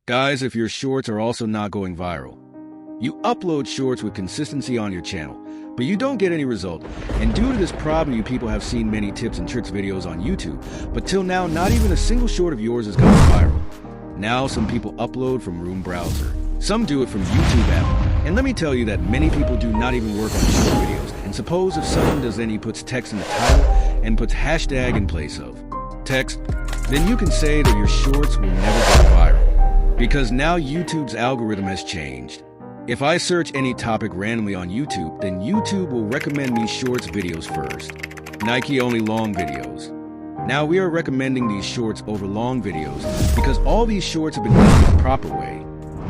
Guys, if your shorts are also not going viral, you upload shorts with consistency on your channel, but you don't get any result. And due to this problem, you people have seen many tips and tricks videos on YouTube, but till now, not even a single short of yours has gone viral. Now, some people upload from Room browser. Some do it from YouTube app. And let me tell you that many people do not even work on short videos. And suppose if someone does then he puts text in the title and puts hashtag in place of text, then you can say that your shorts will never go viral. Because now YouTube's algorithm has changed. If I search any topic randomly on YouTube, then YouTube will recommend me shorts videos first. Nike only long videos. Now we are recommending these shorts over long videos because all these shorts have been done the proper way.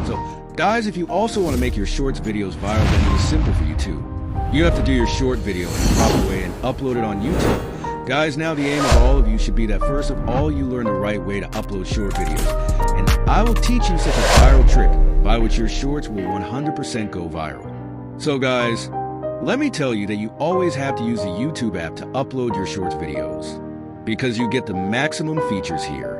So guys, if you also want to make your shorts videos viral, then it is simple for you too. You have to do your short video in the proper way and upload it on YouTube. Guys, now the aim of all of you should be that first of all you learn the right way to upload short videos. And I will teach you such a viral trick by which your shorts will 100% go viral. So guys, let me tell you that you always have to use the YouTube app to upload your shorts videos because you get the maximum features here.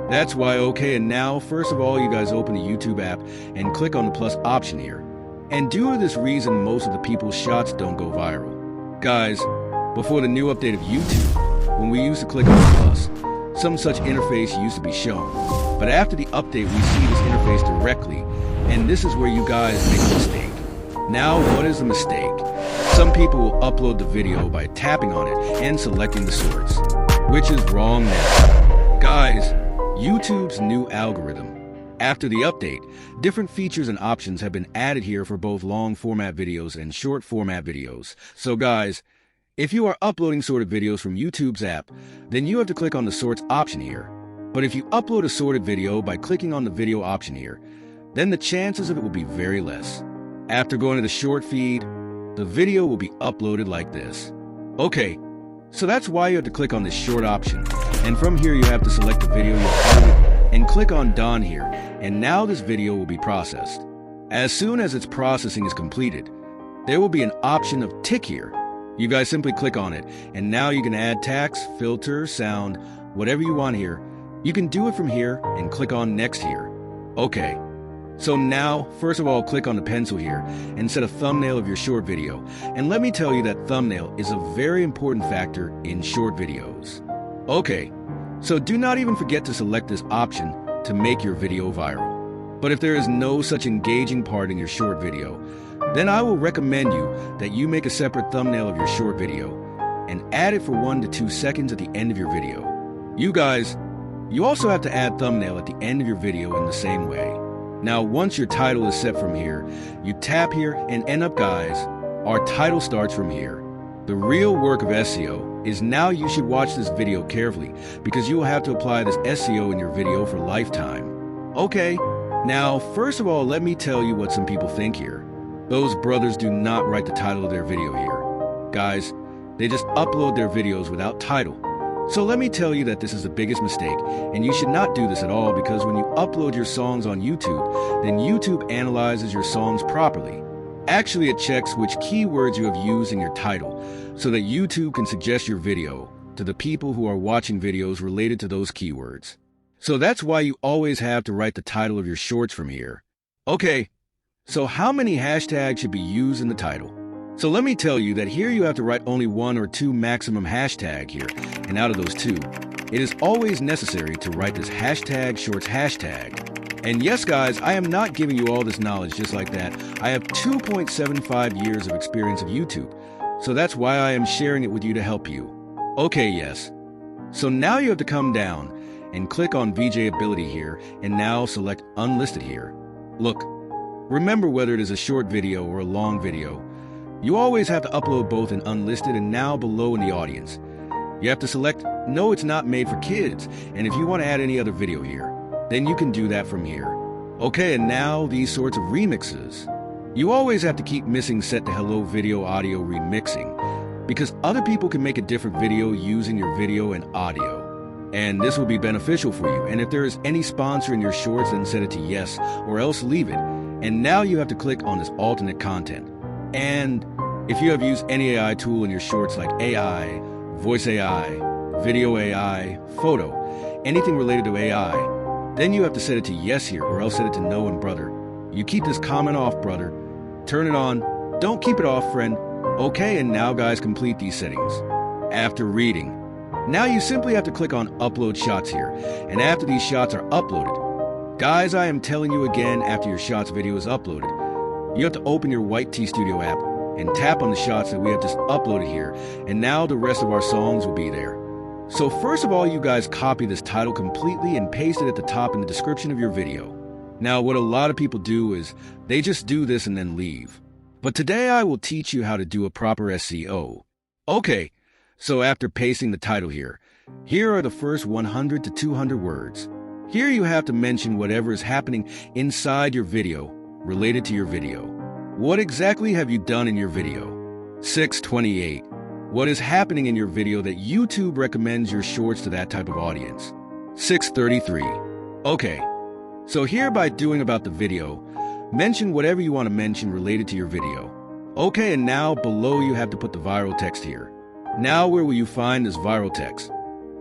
That's why, okay, and now first of all you guys open the YouTube app and click on the plus option here. And due to this reason, most of the people's shots don't go viral. Guys, before the new update of YouTube, when we used to click on the plus, some such interface used to be shown. But after the update, we see this interface directly, and this is where you guys make a mistake. Now, what is a mistake? Some people will upload the video by tapping on it and selecting the source, which is wrong now. Guys, YouTube's new algorithm. After the update, different features and options have been added here for both long format videos and short format videos. So guys, if you are uploading sorted videos from YouTube's app, then you have to click on the sorts option here. But if you upload a sorted video by clicking on the video option here, then the chances of it will be very less. After going to the short feed, the video will be uploaded like this. Okay, so that's why you have to click on this short option. And from here you have to select the video you uploaded and click on done here. And now this video will be processed. As soon as its processing is completed, there will be an option of tick here. You guys simply click on it, and now you can add text, filter, sound, whatever you want here. You can do it from here and click on next here. Okay, so now, first of all, click on the pencil here and set a thumbnail of your short video. And let me tell you that thumbnail is a very important factor in short videos. Okay, so do not even forget to select this option to make your video viral. But if there is no such engaging part in your short video, then I will recommend you that you make a separate thumbnail of your short video and add it for 1 to 2 seconds at the end of your video. You guys, you also have to add thumbnail at the end of your video in the same way. Now, once your title is set from here, you tap here and end up, guys, our title starts from here. The real work of SEO is now you should watch this video carefully because you will have to apply this SEO in your video for lifetime. Okay, now, first of all, let me tell you what some people think here. Those brothers do not write the title of their video here. Guys, they just upload their videos without title. So let me tell you that this is the biggest mistake, and you should not do this at all because when you upload your songs on YouTube, then YouTube analyzes your songs properly. Actually, it checks which keywords you have used in your title so that YouTube can suggest your video to the people who are watching videos related to those keywords. So that's why you always have to write the title of your shorts from here. Okay. So how many hashtags should be used in the title? So let me tell you that here you have to write only 1 or 2 maximum hashtag here. And out of those 2, it is always necessary to write this hashtag shorts hashtag. And yes, guys, I am not giving you all this knowledge just like that. I have 2.75 years of experience of YouTube. So that's why I am sharing it with you to help you. Okay, yes. So now you have to come down and click on VJ ability here and now select unlisted here. Look. Remember, whether it is a short video or a long video, you always have to upload both in unlisted and now below in the audience. You have to select no, it's not made for kids, and if you want to add any other video here, then you can do that from here. Okay, and now these sorts of remixes. You always have to keep missing set to hello video audio remixing because other people can make a different video using your video and audio. And this will be beneficial for you, and if there is any sponsor in your shorts, then set it to yes or else leave it. And now you have to click on this alternate content. And if you have used any AI tool in your shorts like AI, voice AI, video AI, photo, anything related to AI, Then you have to set it to yes here, or else set it to no. And brother, you keep this comment off, brother. Turn it on. Don't keep it off, friend. Okay, and now guys, complete these settings. After reading, now you simply have to click on upload shots here, and after these shots are uploaded, guys, I am telling you again, after your shots video is uploaded, you have to open your White T Studio app and tap on the shots that we have just uploaded here, and now the rest of our songs will be there. So first of all, you guys copy this title completely and paste it at the top in the description of your video. Now, what a lot of people do is they just do this and then leave. But today I will teach you how to do a proper SEO. Okay, so after pasting the title here are the first 100 to 200 words. Here you have to mention whatever is happening inside your video related to your video. What exactly have you done in your video? 628. What is happening in your video that YouTube recommends your shorts to that type of audience? 633. Okay, so here by doing about the video, mention whatever you want to mention related to your video. Okay, and now below you have to put the viral text here. Now where will you find this viral text?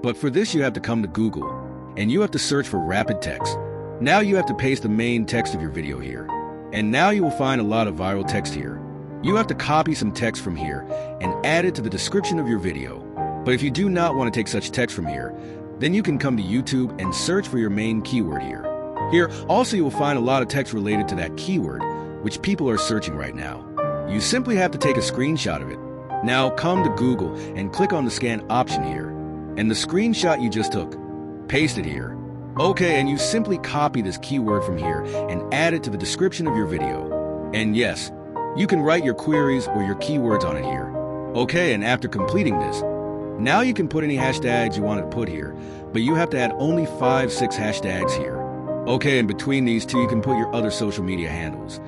But for this you have to come to Google, and you have to search for rapid text. Now you have to paste the main text of your video here. And now you will find a lot of viral text here. You have to copy some text from here and add it to the description of your video. But if you do not want to take such text from here, then you can come to YouTube and search for your main keyword here. Here also you will find a lot of text related to that keyword, which people are searching right now. You simply have to take a screenshot of it. Now come to Google and click on the scan option here. And the screenshot you just took, paste it here. Okay, and you simply copy this keyword from here and add it to the description of your video. And yes, you can write your queries or your keywords on it here. Okay, and after completing this, now you can put any hashtags you want to put here, but you have to add only 5-6 hashtags here. Okay, and between these two, you can put your other social media handles.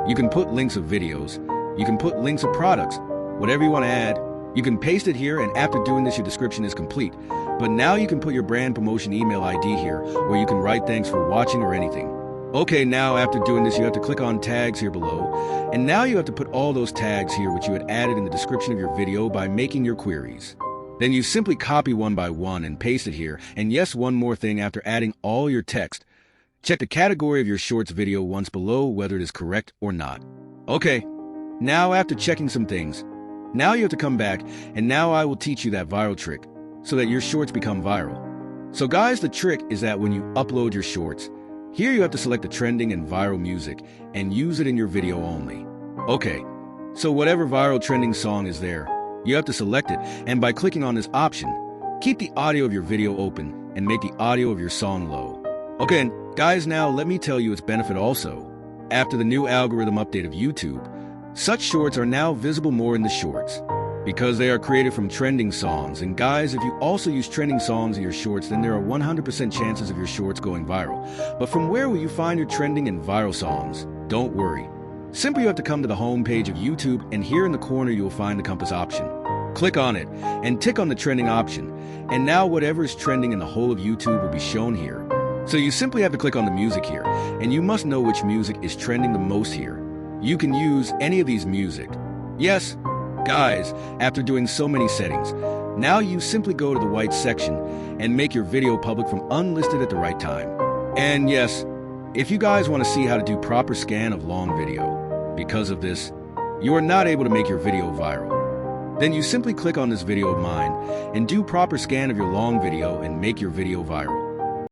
You can put links of videos. You can put links of products. Whatever you want to add, you can paste it here, and after doing this, your description is complete. But now you can put your brand promotion email ID here, or you can write thanks for watching or anything. Okay, now after doing this, you have to click on tags here below, and now you have to put all those tags here which you had added in the description of your video by making your queries. Then you simply copy one by one and paste it here, and yes, one more thing, after adding all your text, check the category of your shorts video once below whether it is correct or not. Okay, now after checking some things, now you have to come back, and now I will teach you that viral trick so that your shorts become viral. So guys, the trick is that when you upload your shorts, here you have to select the trending and viral music and use it in your video only. Okay, so whatever viral trending song is there, you have to select it, and by clicking on this option, keep the audio of your video open and make the audio of your song low. Okay, and guys, now let me tell you its benefit also. After the new algorithm update of YouTube, such shorts are now visible more in the shorts because they are created from trending songs. And guys, if you also use trending songs in your shorts, then there are 100% chances of your shorts going viral. But from where will you find your trending and viral songs? Don't worry. Simply you have to come to the home page of YouTube, and here in the corner you will find the compass option. Click on it and tick on the trending option, and now whatever is trending in the whole of YouTube will be shown here. So you simply have to click on the music here, and you must know which music is trending the most here. You can use any of these music. Yes, guys, after doing so many settings, now you simply go to the white section and make your video public from unlisted at the right time. And yes, if you guys want to see how to do proper scan of long video, because of this, you are not able to make your video viral, then you simply click on this video of mine and do proper scan of your long video and make your video viral.